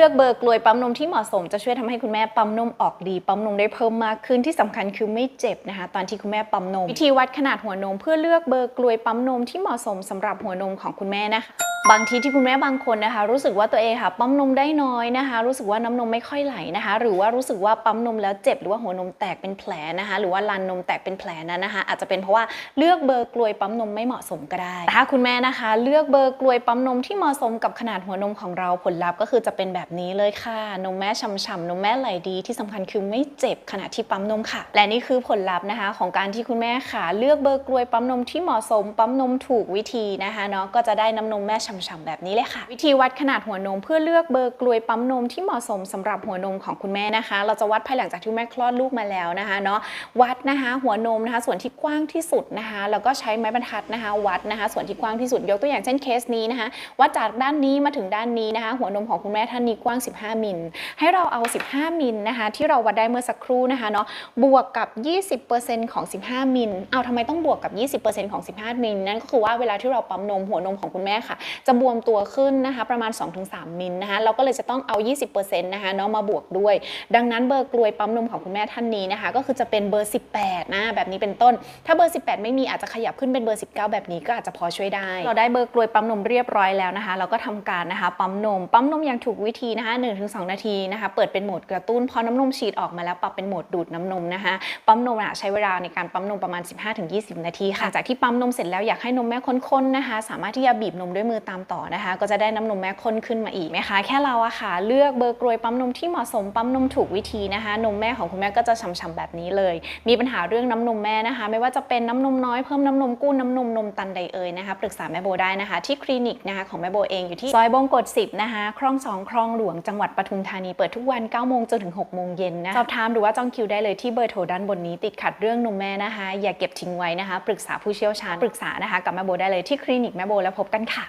อกเบอร์กลวยปั๊มนมที่เหมาะสมจะช่วยทำให้คุณแม่ปั๊มนมออกดีปั๊มนมได้เพิ่มมากขึ้นที่สำคัญคือไม่เจ็บนะคะตอนที่คุณแม่ปั๊มนมวิธีวัดขนาดหัวนมเพื่อเลือกเบอร์กลวยปั๊มนมที่เหมาะสมสำหรับหัวนมของคุณแม่นะคะบางทีที่คุณแม่บางคนนะคะรู้สึกว่าตัวเองค่ะปั๊มนมได้น้อยนะคะรู้สึกว่าน้ำนมไม่ค่อยไหลนะคะหรือว่ารู้สึกว่าปั๊มนมแล้วเจ็บหรือว่าหัวนมแตกเป็นแผลนะคะหรือว่ารันนมแตกเป็นแผลนั้นนะคะอาจจะเป็นเพราะว่าเลือกเบอร์กลวยปั๊มนมไม่เหมาะสมก็ได้ถ้าคุณแม่นะคะเลือกเบอร์กลวยปั๊มนมที่เหมาะสมกับขนาดหัวนมของเราผลลัพธ์ก็คือจะเป็นแบบนี้เลยค่ะนมแม่ฉ่ำๆนมแม่ไหลดีที่สำคัญคือไม่เจ็บขณะที่ปั๊มนมค่ะและนี่คือผลลัพธ์นะคะของการที่คุณแม่ค่ะเลือกเบอร์กลวยปั๊มนมที่เหมาะสมปั๊มนมถูกวิธีนะคะเนาะก็จะได้น้ำนมแม่ฉ่ำๆแบบนี้เลยค่ะวิธีวัดขนาดหัวนมเพื่อเลือกเบอร์กลวยปั๊มนมที่เหมาะสมสำหรับหัวนมของคุณแม่นะคะเราจะวัดภายหลังจากที่แม่คลอดลูกมาแล้วนะคะเนาะวัดนะคะหัวนมนะคะส่วนที่กว้างที่สุดนะคะแล้วก็ใช้ไม้บรรทัดนะคะวัดนะคะส่วนที่กว้างที่สุดยกตัวอย่างเช่นเคสนี้นะคะวัดจากด้านนี้มาถึงด้านนี้นะคะหัวนมของคุณแม่ท่านนี้กว้าง15มิลให้เราเอา15มิลนะคะที่เราวัดได้เมื่อสักครู่นะคะเนาะบวกกับ 20% ของ15มิลเอาทำไมต้องบวกกับ 20% ของ15มิลนั่นก็คือว่าเวลาที่เราปั๊มนมหัวนมของคุณแม่ค่ะจะบวมตัวขึ้นนะคะประมาณ 2-3 มิลนะคะเราก็เลยจะต้องเอา 20% นะคะเนาะมาบวกด้วยดังนั้นเบอร์กลวยปั๊มนมของคุณแม่ท่านนี้นะคะก็คือจะเป็นเบอร์18นะแบบนี้เป็นต้นถ้าเบอร์18ไม่มีอาจจะขยับขึ้นเป็นเบอร์19แบบนี้ก็อาจจะพอช่วยได้เราได้เบอร์กลวยปั๊มนมเรียบร้อยแล้วนะคะเราก็ทำการนะคะปั๊มนมอย่างถูกวิธีนะคะ 1-2 นาทีนะคะเปิดเป็นโหมดกระตุ้นพอน้ำนมฉีดออกมาแล้วปรับเป็นโหมดดูดน้ำนมนะคะปั๊มนมใช้เวลาในการปั๊มนมประมาณ 15-20 นาทีค่ะจากที่ปั๊มนมเสร็จแล้วอยากให้นมแม่ข้นๆนะคะสามารถที่จะบีบนมด้วยมือตามต่อนะคะก็จะได้น้ำนมแม่ข้นขึ้นมาอีกนะคะแค่เราอะค่ะเลือกเบอร์กลวยปั๊มนมที่เหมาะสมปั๊มนมถูกวิธีนะคะนมแม่ของคุณแม่ก็จะฉ่ำๆแบบนี้เลยมีปัญหาเรื่องน้ำนมแม่นะคะไม่ว่าจะเป็นน้ำนมน้อยเพิ่มน้ำนมกู้น้ำนมตันใดเอ่ยนะคะปรึกษาแม่โบได้นะคะที่คลินิกนะคะของแม่โบเองอยู่ที่ซอยบงกฎ10นะคะคลอง2คลองหลวงจังหวัดปทุมธานีเปิดทุกวัน9โมงจนถึง6โมงเย็นนะสอบถามหรือว่าจองคิวได้เลยที่เบอร์โทรด้านบนนี้ติดขัดเรื่องนมแม่นะคะอย่าเก็บทิ้งไว้นะคะปรึกษาผู้เชี่ยวชาญปรึกษานะคะกับแม่โบได้เลยที่คลินิกแม่โบแล้วพบกันค่ะ